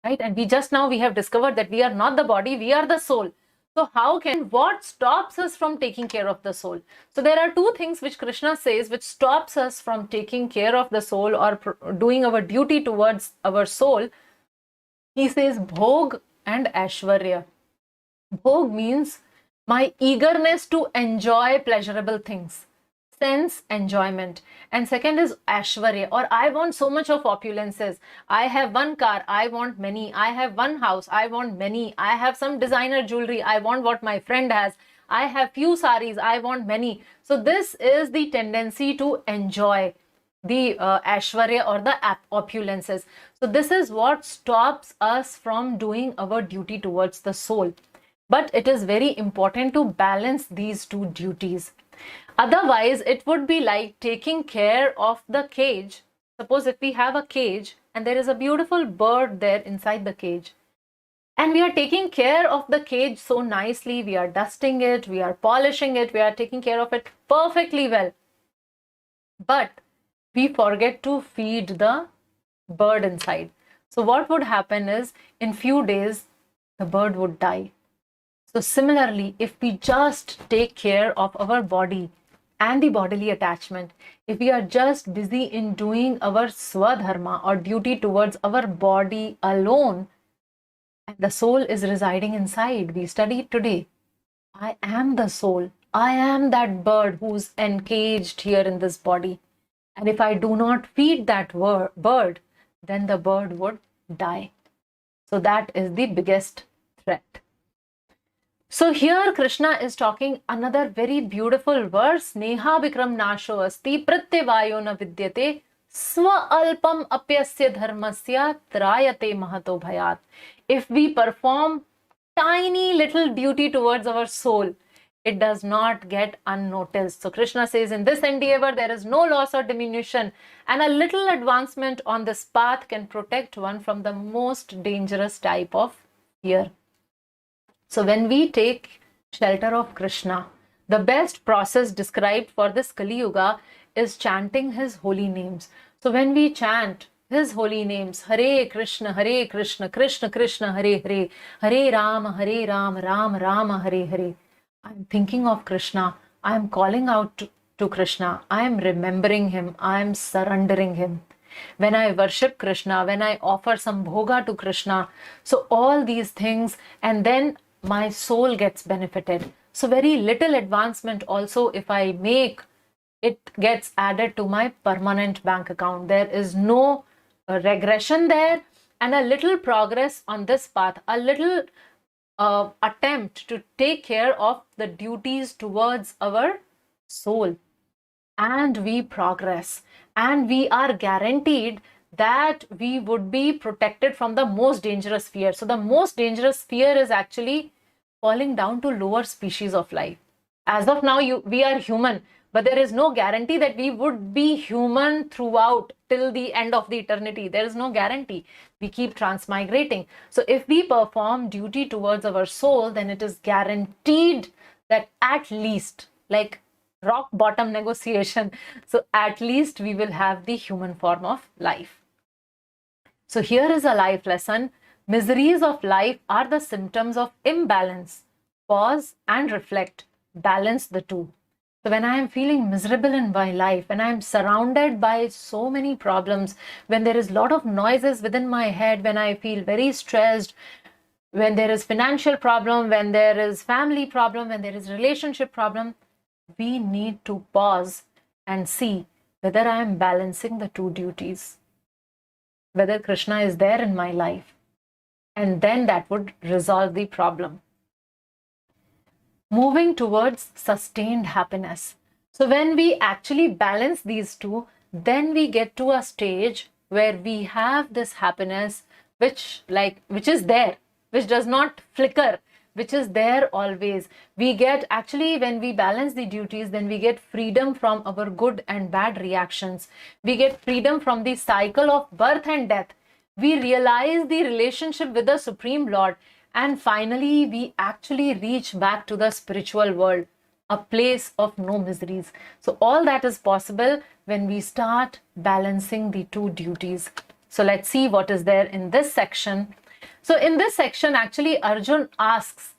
Right? And we have discovered that we are not the body, we are the soul. So what stops us from taking care of the soul? So there are two things which Krishna says which stops us from taking care of the soul or doing our duty towards our soul. He says Bhog and Aishwarya. Bhog means my eagerness to enjoy pleasurable things, sense enjoyment. And second is Aishwarya, or I want so much of opulences. I have one car, I want many. I have one house, I want many. I have some designer jewelry, I want what my friend has. I have few saris, I want many. So this is the tendency to enjoy the Aishwarya or the opulences. So this is what stops us from doing our duty towards the soul. But it is very important to balance these two duties. Otherwise, it would be like taking care of the cage. Suppose if we have a cage and there is a beautiful bird there inside the cage, and we are taking care of the cage so nicely, we are dusting it, we are polishing it, we are taking care of it perfectly well. But we forget to feed the bird inside. So what would happen is in few days, the bird would die. So similarly, if we just take care of our body and the bodily attachment, if we are just busy in doing our swadharma or duty towards our body alone, and the soul is residing inside. We studied today, I am the soul. I am that bird who's encaged here in this body. And if I do not feed that bird, then the bird would die. So that is the biggest threat. So here Krishna is talking another very beautiful verse. Neha vikram nasho asti pratyevayo na vidyate swa alpam apyasya dharmasya trayate mahato bhayat. If we perform tiny little duty towards our soul, it does not get unnoticed. So Krishna says in this endeavor, there is no loss or diminution, and a little advancement on this path can protect one from the most dangerous type of fear. So when we take shelter of Krishna, the best process described for this Kali Yuga is chanting his holy names. So when we chant his holy names. Hare Krishna, Krishna Krishna, Hare Hare, Hare Ram, Ram Rama, Hare Hare. I'm thinking of Krishna. I'm calling out to Krishna. I'm remembering him. I'm surrendering him. When I worship Krishna, when I offer some bhoga to Krishna, so all these things, and then my soul gets benefited. So very little advancement also, if I make, it gets added to my permanent bank account. There is no regression there, and a little progress on this path, a little attempt to take care of the duties towards our soul, and we progress, and we are guaranteed that we would be protected from the most dangerous fear. So the most dangerous fear is actually falling down to lower species of life. As of now, we are human, but there is no guarantee that we would be human throughout till the end of the eternity. There is no guarantee. We keep transmigrating. So if we perform duty towards our soul, then it is guaranteed that at least, like rock bottom negotiation, so at least we will have the human form of life. So here is a life lesson. Miseries of life are the symptoms of imbalance. Pause and reflect. Balance the two. So when I am feeling miserable in my life, when I am surrounded by so many problems, when there is a lot of noises within my head, when I feel very stressed, when there is financial problem, when there is family problem, when there is relationship problem, we need to pause and see whether I am balancing the two duties, whether Krishna is there in my life, and then that would resolve the problem. Moving towards sustained happiness. So when we actually balance these two, then we get to a stage where we have this happiness which is there, which does not flicker, which is there always. We get, actually, when we balance the duties, then we get freedom from our good and bad reactions. We get freedom from the cycle of birth and death. We realize the relationship with the Supreme Lord. And finally, we actually reach back to the spiritual world, a place of no miseries. So all that is possible when we start balancing the two duties. So let's see what is there in this section. So in this section, actually, Arjun asks,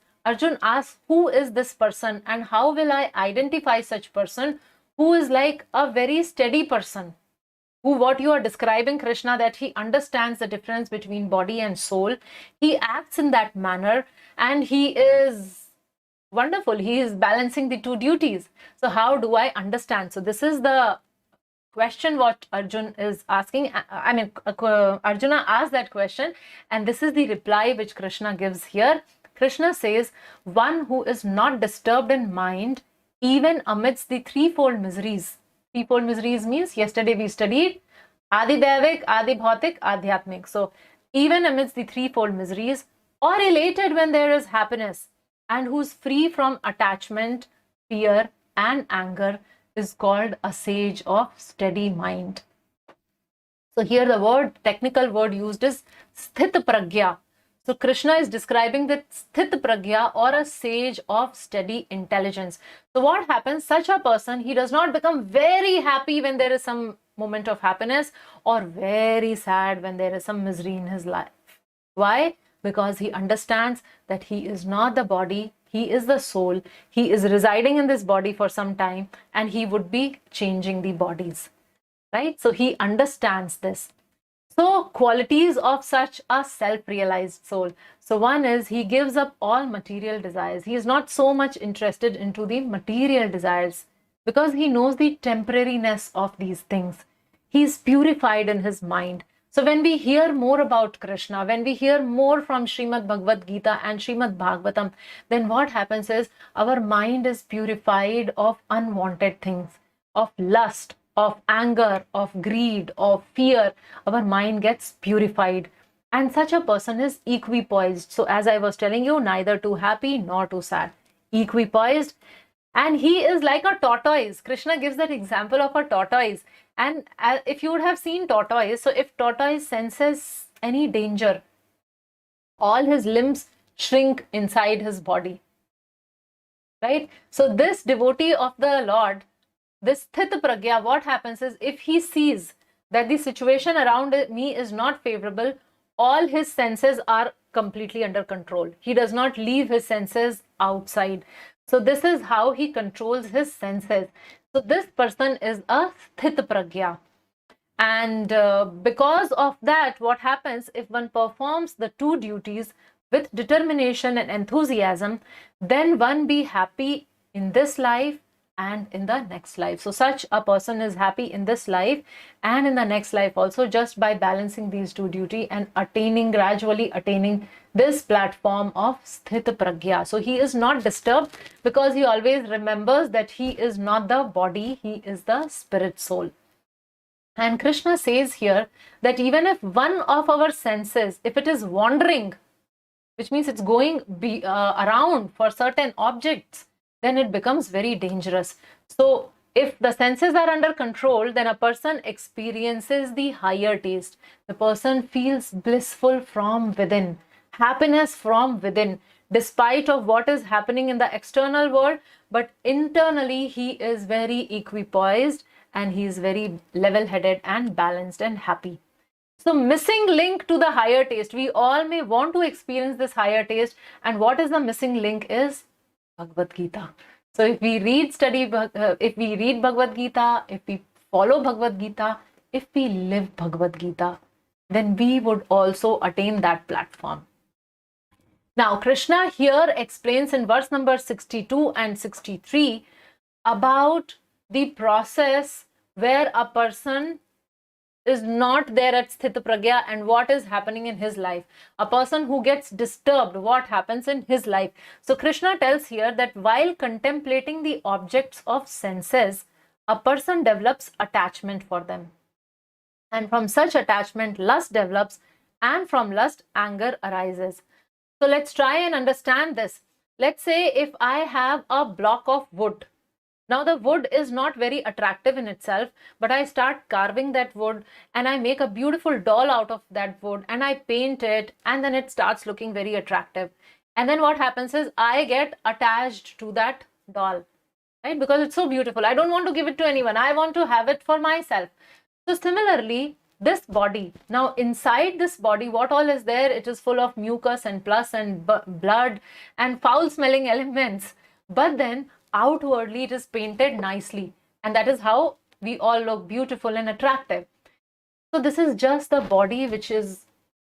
who is this person and how will I identify such person who is like a very steady person? What you are describing, Krishna, that he understands the difference between body and soul. He acts in that manner and he is wonderful. He is balancing the two duties. So how do I understand? So this is the question what Arjun is asking. Arjuna asked that question, and this is the reply which Krishna gives here. Krishna says, one who is not disturbed in mind, even amidst the threefold miseries. Threefold miseries means, yesterday we studied Adi Devik, Adi Bhautik, Adhyatmik. So even amidst the threefold miseries, or elated when there is happiness, and who's free from attachment, fear, and anger, is called a sage of steady mind. So here the technical word used is sthit pragya. So Krishna is describing the sthit pragya, or a sage of steady intelligence. So what happens? Such a person, he does not become very happy when there is some moment of happiness, or very sad when there is some misery in his life. Why? Because he understands that he is not the body, he is the soul. He is residing in this body for some time, and he would be changing the bodies, right? So he understands this. So qualities of such a self-realized soul. So one is, he gives up all material desires. He is not so much interested into the material desires because he knows the temporariness of these things. He is purified in his mind. So when we hear more about Krishna, when we hear more from Srimad Bhagavad Gita and Srimad Bhagavatam, then what happens is our mind is purified of unwanted things, of lust, of anger, of greed, of fear. Our mind gets purified. And such a person is equipoised. So as I was telling you, neither too happy nor too sad. Equipoised. And he is like a tortoise. Krishna gives that example of a tortoise. And if you would have seen tortoise, so if tortoise senses any danger, all his limbs shrink inside his body. Right? So this devotee of the Lord, this sthit pragya, what happens is, if he sees that the situation around me is not favorable, all his senses are completely under control. He does not leave his senses outside. So this is how he controls his senses. So this person is a sthit pragya. And because of that, what happens if one performs the two duties with determination and enthusiasm, then one be happy in this life and in the next life. So such a person is happy in this life and in the next life also, just by balancing these two duty and gradually attaining this platform of sthit pragya. So he is not disturbed because he always remembers that he is not the body, he is the spirit soul. And Krishna says here that even if one of our senses, if it is wandering, which means it's going around for certain objects, then it becomes very dangerous. So if the senses are under control, then a person experiences the higher taste. The person feels blissful from within, happiness from within, despite of what is happening in the external world, but internally he is very equipoised and he is very level-headed and balanced and happy. So missing link to the higher taste. We all may want to experience this higher taste, and what is the missing link is Bhagavad Gita. So if we read Bhagavad Gita, if we follow Bhagavad Gita, if we live Bhagavad Gita, then we would also attain that platform. Now Krishna here explains in verse number 62 and 63 about the process where a person is not there at sthita pragya and what is happening in his life. A person who gets disturbed, what happens in his life. So Krishna tells here that while contemplating the objects of senses, a person develops attachment for them. And from such attachment, lust develops, and from lust, anger arises. So let's try and understand this. Let's say if I have a block of wood. Now the wood is not very attractive in itself, but I start carving that wood and I make a beautiful doll out of that wood and I paint it, and then it starts looking very attractive. And then what happens is I get attached to that doll, right? Because it's so beautiful. I don't want to give it to anyone. I want to have it for myself. So similarly, this body, now inside this body, what all is there? It is full of mucus and pus and blood and foul smelling elements. But then outwardly it is painted nicely, and that is how we all look beautiful and attractive. So this is just the body, which is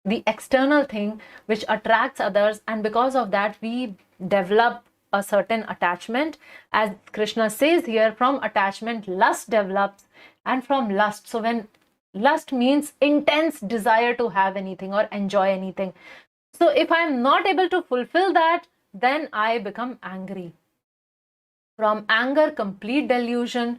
the external thing which attracts others, and because of that we develop a certain attachment. As Krishna says here, from attachment lust develops, and from lust, so when lust means intense desire to have anything or enjoy anything, so if I am not able to fulfill that, then I become angry. From anger, complete delusion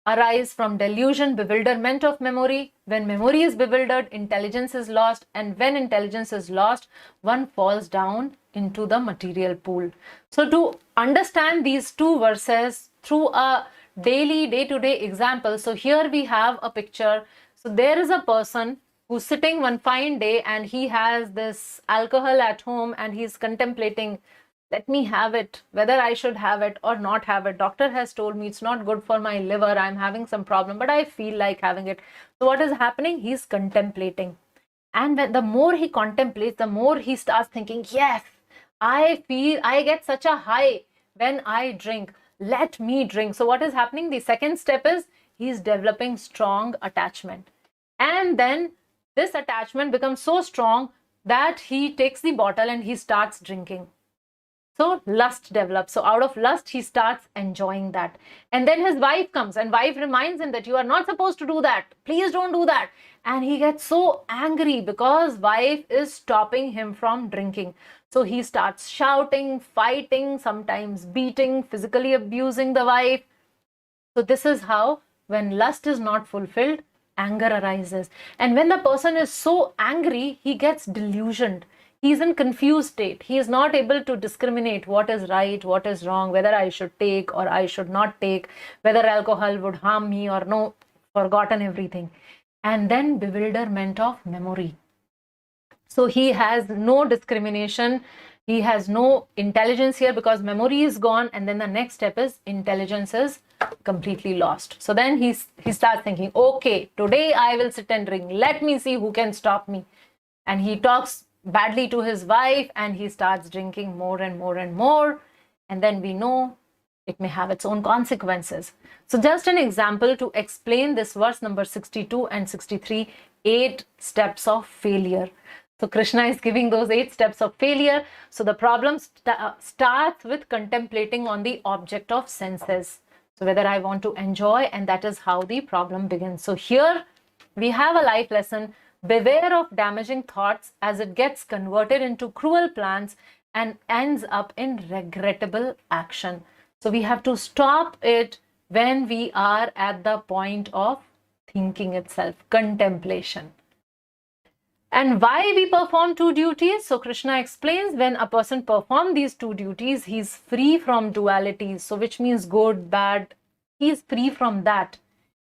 arise. From delusion, bewilderment of memory. When memory is bewildered, intelligence is lost. And when intelligence is lost, one falls down into the material pool. So to understand these two verses through a daily, day-to-day example. So here we have a picture. So there is a person who's sitting one fine day and he has this alcohol at home and he's contemplating, let me have it, whether I should have it or not have it. Doctor has told me it's not good for my liver. I'm having some problem, but I feel like having it. So what is happening? He's contemplating. And when the more he contemplates, the more he starts thinking, yes, I get such a high when I drink. Let me drink. So what is happening? The second step is he's developing strong attachment. And then this attachment becomes so strong that he takes the bottle and he starts drinking. So lust develops. So out of lust, he starts enjoying that. And then his wife comes and wife reminds him that you are not supposed to do that. Please don't do that. And he gets so angry because wife is stopping him from drinking. So he starts shouting, fighting, sometimes beating, physically abusing the wife. So this is how, when lust is not fulfilled, anger arises. And when the person is so angry, he gets delusioned. He is in confused state. He is not able to discriminate what is right, what is wrong, whether I should take or I should not take, whether alcohol would harm me or no, forgotten everything. And then bewilderment of memory. So he has no discrimination. He has no intelligence here because memory is gone, and then the next step is intelligence is completely lost. So then he starts thinking, okay, today I will sit and drink. Let me see who can stop me. And he talks badly to his wife and he starts drinking more and more and more. And then we know it may have its own consequences. So just an example to explain this verse number 62 and 63, 8 steps of failure. So Krishna is giving those 8 steps of failure. So the problem starts with contemplating on the object of senses. So whether I want to enjoy, and that is how the problem begins. So here we have a life lesson. Beware of damaging thoughts as it gets converted into cruel plans and ends up in regrettable action. So we have to stop it when we are at the point of thinking itself, contemplation. And why we perform 2 duties? So Krishna explains, when a person performs these 2 duties, he is free from dualities. So which means good, bad. He is free from that.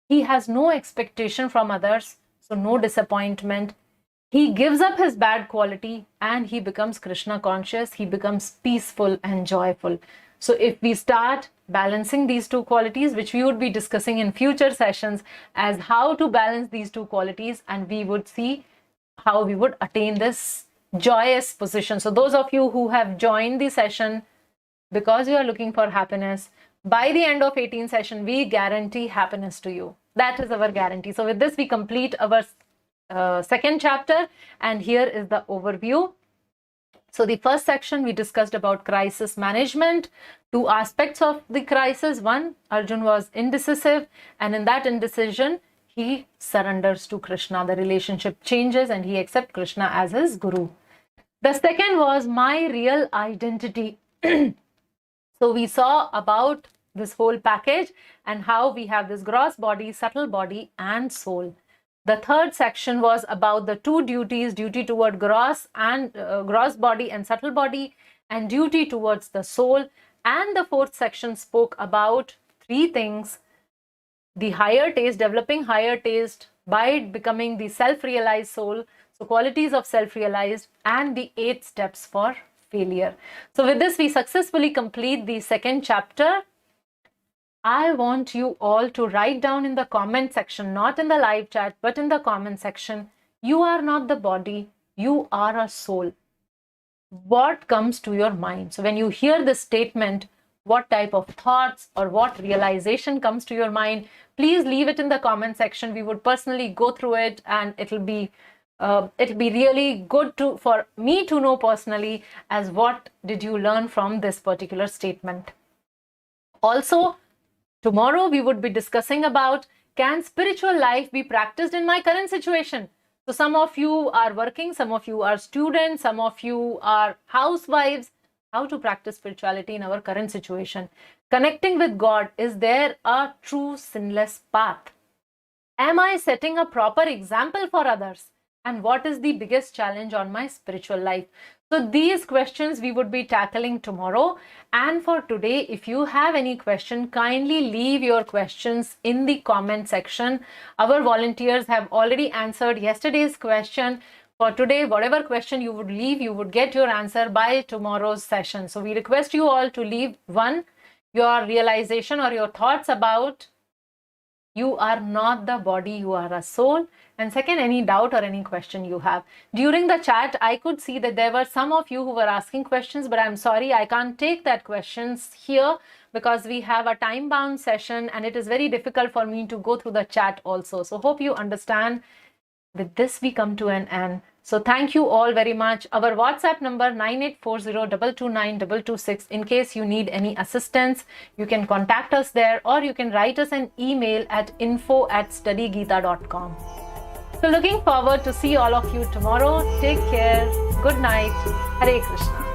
He has no expectation from others. So no disappointment. He gives up his bad quality and he becomes Krishna conscious. He becomes peaceful and joyful. So if we start balancing these 2 qualities, which we would be discussing in future sessions as how to balance these 2 qualities, and we would see how we would attain this joyous position. So those of you who have joined the session because you are looking for happiness, by the end of 18th session, we guarantee happiness to you. That is our guarantee. So with this, we complete our second chapter, and here is the overview. So the first section we discussed about crisis management, 2 aspects of the crisis. 1, Arjun was indecisive, and in that indecision, he surrenders to Krishna. The relationship changes and he accepts Krishna as his guru. The second was my real identity. So we saw about this whole package and how we have this gross body, subtle body, and soul. The third section was about the 2 duties, duty toward gross body and subtle body, and duty towards the soul. And the 4th section spoke about 3 things: the higher taste, developing higher taste by becoming the self-realized soul, so qualities of self-realized, and the 8 steps for failure. So with this, we successfully complete the second chapter. I want you all to write down in the comment section, not in the live chat, but in the comment section, you are not the body, you are a soul. What comes to your mind? So when you hear this statement, what type of thoughts or what realization comes to your mind? Please leave it in the comment section. We would personally go through it, and it'll be really good for me to know personally as what did you learn from this particular statement. Also, tomorrow we would be discussing about, can spiritual life be practiced in my current situation? So some of you are working, some of you are students, some of you are housewives. How to practice spirituality in our current situation? Connecting with God, is there a true sinless path? Am I setting a proper example for others? And what is the biggest challenge on my spiritual life? So these questions we would be tackling tomorrow. And for today, if you have any question, kindly leave your questions in the comment section. Our volunteers have already answered yesterday's question. For today, whatever question you would leave, you would get your answer by tomorrow's session. So we request you all to leave 1, your realization or your thoughts about you are not the body, you are a soul. And second, any doubt or any question you have. During the chat, I could see that there were some of you who were asking questions, but I'm sorry, I can't take that questions here because we have a time-bound session and it is very difficult for me to go through the chat also. So hope you understand. With this, we come to an end. So thank you all very much. Our WhatsApp number 9840229226. In case you need any assistance, you can contact us there, or you can write us an email at info@studygita.com. So looking forward to see all of you tomorrow. Take care. Good night. Hare Krishna.